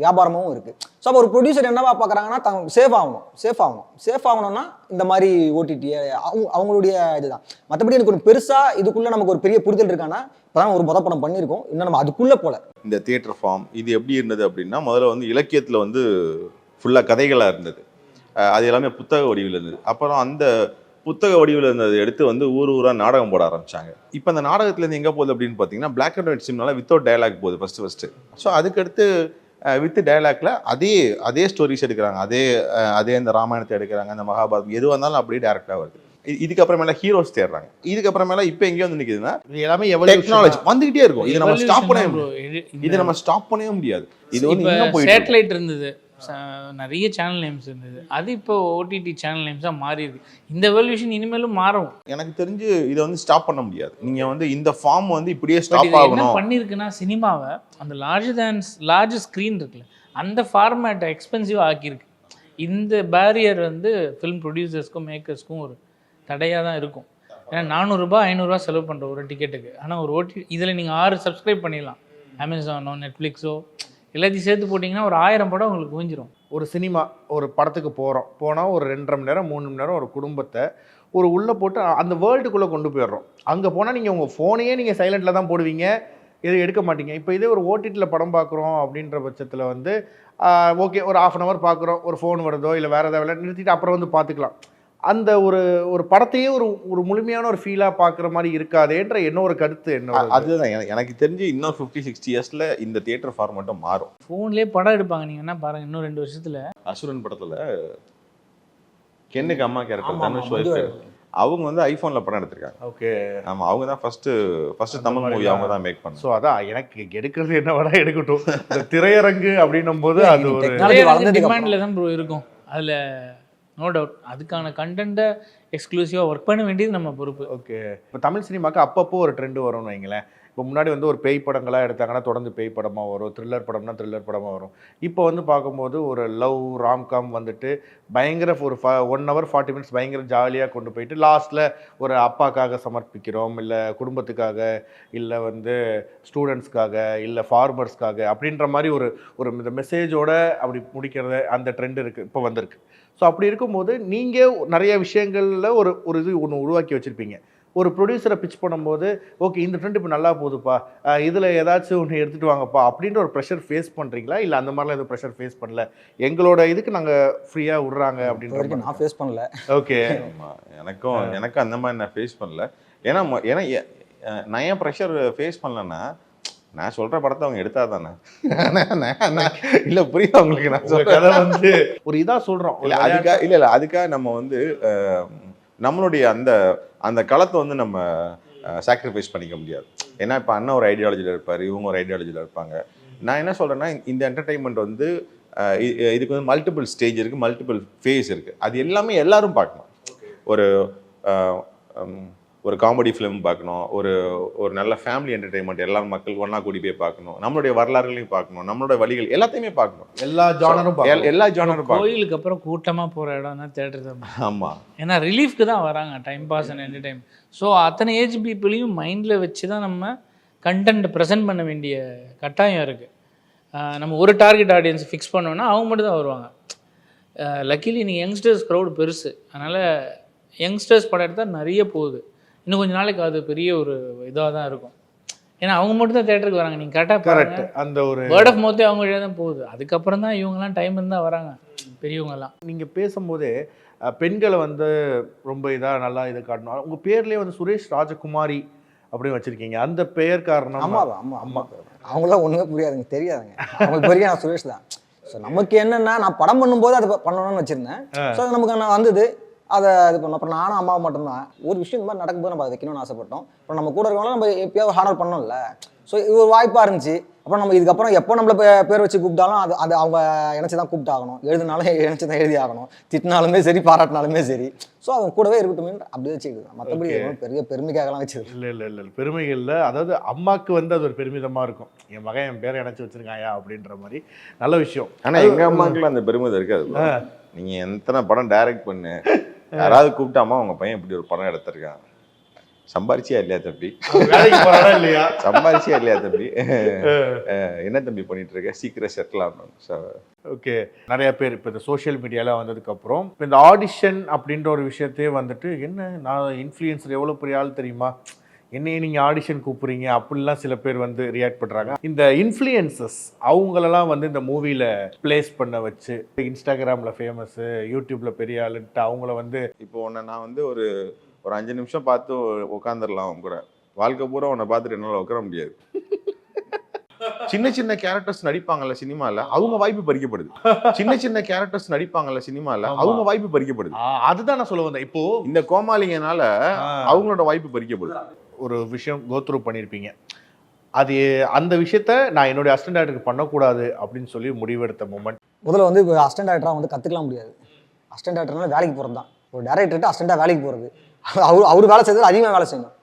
வியாபாரமும் இருக்குது. ஸோ அப்போ ஒரு ப்ரொடியூசர் என்னவா பார்க்குறாங்கன்னா, சேஃப் ஆகணும்னா இந்த மாதிரி ஓடிடியை அவங்களுடைய இதுதான். மற்றபடி எனக்கு ஒரு பெருசாக இதுக்குள்ளே நமக்கு ஒரு பெரிய புரிதல் இருக்கான்னா, இப்போ தான் ஒரு படம் பண்ணியிருக்கோம், இன்னும் நம்ம அதுக்குள்ளே போல. இந்த தியேட்டர் ஃபார்ம் இது எப்படி இருந்தது அப்படின்னா, முதல்ல வந்து இலக்கியத்தில் வந்து ஃபுல்லாக கதைகளாக இருந்தது, அது எல்லாமே புத்தக வடிவில் இருந்தது. அப்புறம் அந்த புத்தக வடிவில் இருந்ததை எடுத்து வந்து ஊராக நாடகம் போட ஆரம்பிச்சாங்க. இப்போ அந்த நாடகத்துலேருந்து எங்கே போகுது அப்படின்னு பார்த்தீங்கன்னா, பிளாக் அண்ட் ஒயிட் சினிமாவில் வித்தவுட் டயலாக் போகுது ஃபஸ்ட்டு. ஸோ அதுக்கடுத்து வித் டயலாக்ல அதே ஸ்டோரிஸ் எடுக்கிறாங்க, அதே இந்த ராமாயணத்தை எடுக்கிறாங்க, அந்த மகாபாரதம் எது வந்தாலும் அப்படியே டேரக்டாக வருது. இதுக்கப்புறமேல ஹீரோஸ் தேடுறாங்க. இதுக்கப்புறமேல இப்போ எங்கே வந்து நிற்குதுன்னா, இது எல்லாமே டெக்னாலஜி வந்துகிட்டே இருக்கும். இது நம்ம ஸ்டாப் பண்ணவே முடியாது. இது வந்து இன்னும் போயிட்டு சேட்டலைட் இருந்தது, நிறைய சேனல் நேம்ஸ் இருந்தது, அது இப்போ ஓடிடி சேனல் நேம்ஸாக மாறி இருக்கு. இந்த எவல்யூஷன் இனிமேலும் மாறும். எனக்கு தெரிஞ்சு இதை வந்து ஸ்டாப் பண்ண முடியாது. நீங்க வந்து இந்த ஃபார்ம் வந்து இப்படியே ஸ்டாப் ஆகணும். என்ன பண்ணிருக்குன்னா, சினிமாவை அந்த லார்ஜ் ஸ்க்ரீன் இருக்குல்ல, அந்த ஃபார்மேட்டை எக்ஸ்பென்சிவாக ஆக்கியிருக்கு. இந்த பேரியர் வந்து ஃபிலிம் ப்ரொடியூசர்ஸ்க்கும் மேக்கர்ஸ்க்கும் ஒரு தடையாக தான் இருக்கும். ஏன்னா 400 ரூபாய் 500 ரூபாய் செலவு பண்ணுற ஒரு டிக்கெட்டுக்கு. ஆனால் ஒரு இதில் நீங்கள் 6 சப்ஸ்கிரைப் பண்ணிடலாம். அமேசானோ நெட்ஃப்ளிக்ஸோ எல்லாத்தையும் சேர்த்து போட்டிங்கன்னா ஒரு 1000 படம் உங்களுக்கு குவிஞ்சிரும். ஒரு சினிமா ஒரு படத்துக்கு போனால் ஒரு 2.5 மணி நேரம் 3 மணி நேரம் ஒரு குடும்பத்தை உள்ளே போட்டு அந்த வேர்ல்டுக்குள்ளே கொண்டு போயிடுறோம். அங்கே போனால் நீங்கள் உங்கள் ஃபோனையே நீங்கள் சைலண்டில் தான் போடுவீங்க, எதுவும் எடுக்க மாட்டீங்க. இப்போ இதே ஒரு ஓடிடியில் படம் பார்க்குறோம் அப்படின்ற பட்சத்தில் வந்து ஓகே, ஒரு 1/2 hour பார்க்குறோம், ஒரு ஃபோன் வருதோ இல்லை வேறு ஏதாவது நிறுத்திட்டு அப்புறம் வந்து பார்த்துக்கலாம். அந்த ஒரு படத்தையே ஒரு முழுமையான ஒரு ஃபீலாக பார்க்குற மாதிரி இருக்காதேன்ற என்ன ஒரு கருத்து என்ன? அதுதான் எனக்கு தெரிஞ்சு இன்னும் 50-60 இயர்ஸில் இந்த தியேட்டர் ஃபார்மேட்டும் மாறும். ஃபோன்லேயே படம் எடுப்பாங்க. நீங்கள் என்ன பாருங்கள், இன்னும் 2 வருஷத்தில் அசுரன் படத்தில் கென்னுக்கு அம்மா கேரக்டர் தனுஷ் வைஃப், அவங்க வந்து ஐஃபோனில் படம் எடுத்திருக்காங்க. ஓகே, ஆமாம், அவங்க தான் ஃபர்ஸ்ட் தமிழ் மூவி அவங்க தான் மேக் பண்ணாங்க. ஸோ அதான் எனக்கு எடுக்கிறது என்ன வேணா எடுக்கட்டும், இந்த திரையரங்கு அப்படின்னும் போது அது ஒரு டிமாண்டில் தான் ப்ரோ இருக்கும். அதில் நோ டவுட் அதுக்கான கண்டென்ட்டை எக்ஸ்க்ளூசிவாக ஒர்க் பண்ண வேண்டியது நம்ம பொறுப்பு. ஓகே, இப்போ தமிழ் சினிமாவுக்கு அப்பப்போ ஒரு ட்ரெண்டு வரும்னு வைங்களேன். இப்போ முன்னாடி வந்து ஒரு பேய் படங்களாக எடுத்தாங்கன்னா தொடர்ந்து பேய் படமாக வரும், த்ரில்லர் படம்னா த்ரில்லர் படமாக வரும். இப்போ வந்து பார்க்கும்போது ஒரு லவ் ராம்காம் வந்துட்டு பயங்கர ஒரு 1 hour 40 minutes பயங்கர ஜாலியாக கொண்டு போயிட்டு லாஸ்ட்டில் ஒரு அப்பாக்காக சமர்ப்பிக்கிறோம், இல்லை குடும்பத்துக்காக, இல்லை வந்து ஸ்டூடெண்ட்ஸ்க்காக, இல்லை ஃபார்மர்ஸ்க்காக அப்படின்ற மாதிரி ஒரு இந்த மெசேஜோட அப்படி முடிக்கிறது அந்த ட்ரெண்ட் இருக்குது, இப்போ வந்திருக்கு. ஸோ அப்படி இருக்கும்போது நீங்கள் நிறைய விஷயங்களில் ஒரு இது ஒன்று உருவாக்கி வச்சுருப்பீங்க. ஒரு ப்ரொடியூசரை பிச் பண்ணும்போது ஓகே இந்த ட்ரெண்ட் இப்போ நல்லா போகுதுப்பா, இதில் ஏதாச்சும் ஒன்று எடுத்துகிட்டு வாங்கப்பா அப்படின்ற ஒரு ப்ரெஷர் ஃபேஸ் பண்ணுறீங்களா? இல்லை அந்த மாதிரிலாம் எதுவும் ப்ரெஷர் ஃபேஸ் பண்ணல, எங்களோட இதுக்கு நாங்கள் ஃப்ரீயாக விட்றாங்க அப்படின்ற? நான் ஃபேஸ் பண்ணல. ஓகே, எனக்கும் அந்த மாதிரி நான் ஃபேஸ் பண்ணல. ஏன்னா நான் ஏன் ப்ரெஷர் ஃபேஸ் பண்ணலன்னா, நான் சொல்கிற படத்தை அவங்க எடுத்தா தானே. இல்லை புரியுது அவங்களுக்கு, நான் சொல்கிறத வந்து ஒரு இதாக சொல்கிறோம். இல்லை அதுக்காக நம்ம வந்து நம்மளுடைய அந்த களத்தை வந்து நம்ம சாக்ரிஃபைஸ் பண்ணிக்க முடியாது. ஏன்னா இப்போ அண்ணன் ஒரு ஐடியாலஜியில் இருப்பார், இவங்க ஒரு ஐடியாலஜியில் இருப்பாங்க. நான் என்ன சொல்கிறேன்னா, இந்த என்டர்டெயின்மெண்ட் வந்து இதுக்கு வந்து மல்டிபிள் ஸ்டேஜ் இருக்குது, மல்டிபிள் ஃபேஸ் இருக்குது. அது எல்லாமே எல்லாரும் பார்க்கணும். ஒரு காமெடி ஃபிலிம் பார்க்கணும், ஒரு நல்ல ஃபேமிலி என்டர்டெயின்மெண்ட், எல்லா மக்கள் ஒன்றா கூடி போய் பார்க்கணும், நம்மளுடைய வரலாறுகளையும் பார்க்கணும், நம்மளோட வழிகள் எல்லாத்தையுமே பார்க்கணும், எல்லா ஜானரும் பார்க்கணும். கோயிலுக்கு அப்புறம் கூட்டமாக போகிற இடம் தான் தேட்டர் தான். ஆமாம், ஏன்னா ரிலீஃப்க்கு தான் வராங்க, time pass and entertain. So அத்தனை ஏஜ் பீப்புளையும் மைண்டில் வச்சு தான் நம்ம கண்டென்ட் ப்ரெசென்ட் பண்ண வேண்டிய கட்டாயம் இருக்குது. நம்ம ஒரு டார்கெட் ஆடியன்ஸ் ஃபிக்ஸ் பண்ணோன்னா அவங்க மட்டும் தான் வருவாங்க. லக்கிலி நீங்கள் யங்ஸ்டர்ஸ் க்ரௌடு பெருசு, அதனால் யங்ஸ்டர்ஸ் படம் எடுத்தால் நிறைய போகுது. இன்னும் கொஞ்ச நாளைக்கு அது பெரிய ஒரு இதாக தான் இருக்கும். ஏன்னா அவங்க மட்டும் தான் தேட்டருக்கு வராங்க. நீங்கள் கரெக்டாக கரெக்ட். அந்த ஒரு வேர்ட் ஆஃப் மவுத்தே அவங்க வழியாக தான் போகுது. அதுக்கப்புறம் தான் இவங்கெல்லாம் டைம் இருந்தால் வராங்க பெரியவங்கெல்லாம். நீங்கள் பேசும்போதே பெண்களை வந்து ரொம்ப இதாக நல்லா இதை காட்டணும். உங்கள் பேர்லேயே வந்து சுரேஷ் ராஜகுமாரி அப்படின்னு வச்சுருக்கீங்க. அந்த பெயர் காரணம் அம்மா அவங்களாம் ஒன்றுமே புரியாதுங்க, தெரியாதுங்க. அவங்களுக்கு பெரிய நான் சுரேஷ் தான். ஸோ நமக்கு என்னென்னா நான் படம் பண்ணும்போது அதை பண்ணணும்னு வச்சுருந்தேன். ஸோ நமக்கு நான் வந்தது அதை இது பண்ணோம். அப்புறம் நானும் அம்மாவும் மட்டும்தான் ஒரு விஷயம் இந்த மாதிரி நடக்கும்போது நம்ம அதை வைக்கணும்னு ஆசைப்பட்டோம். அப்புறம் நம்ம கூட இருக்கவங்களும் நம்ம எப்பயாவது ஹானர் பண்ணோம்ல. ஸோ இது ஒரு வாய்ப்பாக இருந்துச்சு. அப்புறம் நம்ம இதுக்கப்புறம் எப்போ நம்மளை பேர் வச்சு கூப்பிட்டாலும் அது அவங்க இணைச்சி தான் கூப்பிட்டாகணும். எழுதினாலும் இணைச்சி தான் எழுதி ஆகணும். திட்டினாலுமே சரி, பாராட்டினாலுமே சரி. ஸோ அவங்க கூடவே இருக்கட்டும் அப்படி வச்சுக்கிது. மற்றபடி பெரிய பெருமைக்காகலாம் வச்சது இல்லை பெருமைகள் இல்லை. அதாவது அம்மாவுக்கு வந்து அது ஒரு பெருமிதமாக இருக்கும். என் மகன் என் பேரை இணைச்சி வச்சிருக்காயா அப்படின்ற மாதிரி நல்ல விஷயம். ஆனால் எங்கள் அம்மாவுக்குலாம் அந்த பெருமிதம் இருக்காது. நீங்கள் எத்தனை படம் டைரக்ட் பண்ணு, யாராவது கூப்பிட்டாமா உங்க பையன் இப்படி ஒரு படம் எடுத்திருக்கான், சம்பாரிச்சியா இல்லையா தம்பி, வேலைக்கு போறானா இல்லையா, சம்பாரிச்சியா இல்லையா தம்பி, என்ன தம்பி பண்ணிட்டு இருக்க, சீக்கிரம் செட்டில் ஆகணும். ஓகே. நிறைய பேர் இப்போ இந்த சோஷியல் மீடியாலாம் வந்ததுக்கப்புறம் இப்போ இந்த ஆடிஷன் அப்படின்ற ஒரு விஷயத்தையே வந்துட்டு, என்ன நான் இன்ஃப்ளூயன்சர் எவ்வளோ பெரிய ஆள் தெரியுமா, என்னையே நீங்கள் ஆடிஷன் கூப்பிட்றீங்க அப்படிலாம் சில பேர் வந்து ரியாக்ட் பண்ணுறாங்க. இந்த இன்ஃப்ளூயன்சஸ் அவங்களெல்லாம் வந்து இந்த மூவியில் ப்ளேஸ் பண்ண வச்சு இன்ஸ்டாகிராமில் ஃபேமஸ்ஸு, யூடியூப்பில் பெரிய ஆளுன்ட்டு அவங்கள வந்து இப்போ உன்னை நான் வந்து ஒரு 5 நிமிஷம் பார்த்து உட்காந்துடலாம் கூட, வாழ்க்கை பூரா உன்னை பார்த்துட்டு என்னால் உட்கார முடியாது. சின்ன கேரக்டர்ஸ் நடிப்பாங்கல்ல சினிமாவில், அவங்க வாய்ப்பு பறிக்கப்படுது. சின்ன கேரக்டர்ஸ் நடிப்பாங்கல்ல சினிமாவில், அவங்க வாய்ப்பு பறிக்கப்படுது. அதுதான் நான் சொல்ல வந்தேன். இப்போ இந்த கோமாளிங்கனால அவங்களோட வாய்ப்பு பறிக்கப்படுது. ஒரு விஷயம் கோத்ரூ பண்ணியிருப்பீங்க, அது அந்த விஷயத்த நான் என்னுடைய அசிஸ்டன்ட் டைரக்டருக்கு பண்ணக்கூடாது அப்படின்னு சொல்லி முடிவெடுத்த மூமெண்ட். முதல்ல வந்து அசிஸ்டன்ட் டைரக்டராக வந்து கற்றுக்கலாம் முடியாது. அசிஸ்டன்ட் டைரக்டர்னால வேலைக்கு போகிறது தான். ஒரு டேரக்டர்கிட்ட அசிஸ்டண்டாக வேலைக்கு போகிறது, அவர் வேலை செய்யறது அதிகமாக வேலை செய்யணும்.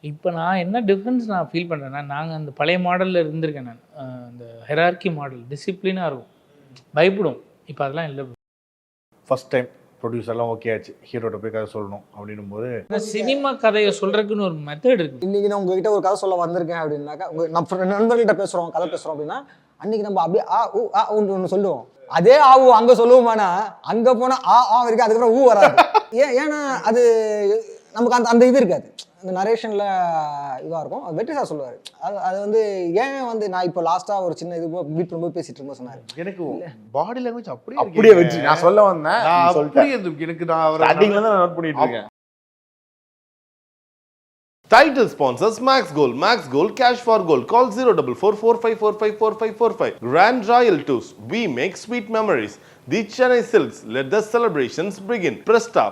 இப்போ நான் என்ன டிஃப்ரென்ஸ் நான் ஃபீல் பண்ணுறேன்னா, நாங்கள் அந்த பழைய மாடலில் இருந்திருக்கேன். நான் அந்த ஹெரார்கி மாடல் டிசிப்ளினாக இருக்கும், பயப்படும். இப்போ அதெல்லாம் இல்லை. ஃபர்ஸ்ட் டைம் ப்ரொடியூசர்லாம் ஓகே ஆச்சு, ஹீரோட்ட போய் கதை சொல்லணும் அப்படின்னும் போது சினிமா கதையை சொல்கிறதுக்குன்னு ஒரு மெத்தட் இருக்குது. இன்றைக்கி நான் உங்ககிட்ட ஒரு கதை சொல்ல வந்திருக்கேன் அப்படின்னாக்கா, நம்ம நண்பர்கள்ட்ட பேசுகிறோம், கதை பேசுகிறோம் அப்படின்னா, அன்றைக்கி நம்ம அப்படியே ஒன்று சொல்லுவோம். அதே ஆவு அங்கே சொல்லுவோமானா, அங்கே போனால் இருக்கு, அதுக்கப்புறம் வராது. ஏன்னா அது நமக்கு அந்த இது இருக்காது, அந்த நரேஷனில் இதாக இருக்கும். அது வெற்றி சார் சொல்லுவார். அது வந்து ஏன் வந்து நான் இப்போ லாஸ்ட்டாக ஒரு சின்ன இது பீட் பண்ணும்போது பேசிட்டு இருக்கும்போது சொன்னார், எனக்கு பாடி லாங்குவேஜ் அப்படியே வச்சு நான் சொல்ல வந்தேன். எனக்கு நான் நோட் பண்ணிட்டு இருக்கேன். Title sponsors Max Gold. Max Gold, cash for gold. Call 04445454545. Grand Royal Tours. We make sweet memories. The Chennai Silks. Let the celebrations begin. Presta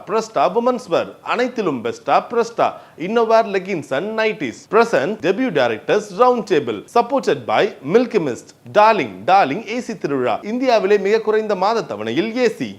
Women's Wear. Anaithilum Besta Presta. Innowear Leggings and Nighties. Present Debut Directors Roundtable. Supported by Milky Mist. Darling AC Thiruvizha. இந்தியாவிலே மிக குறைந்த மாத தவணையில் AC.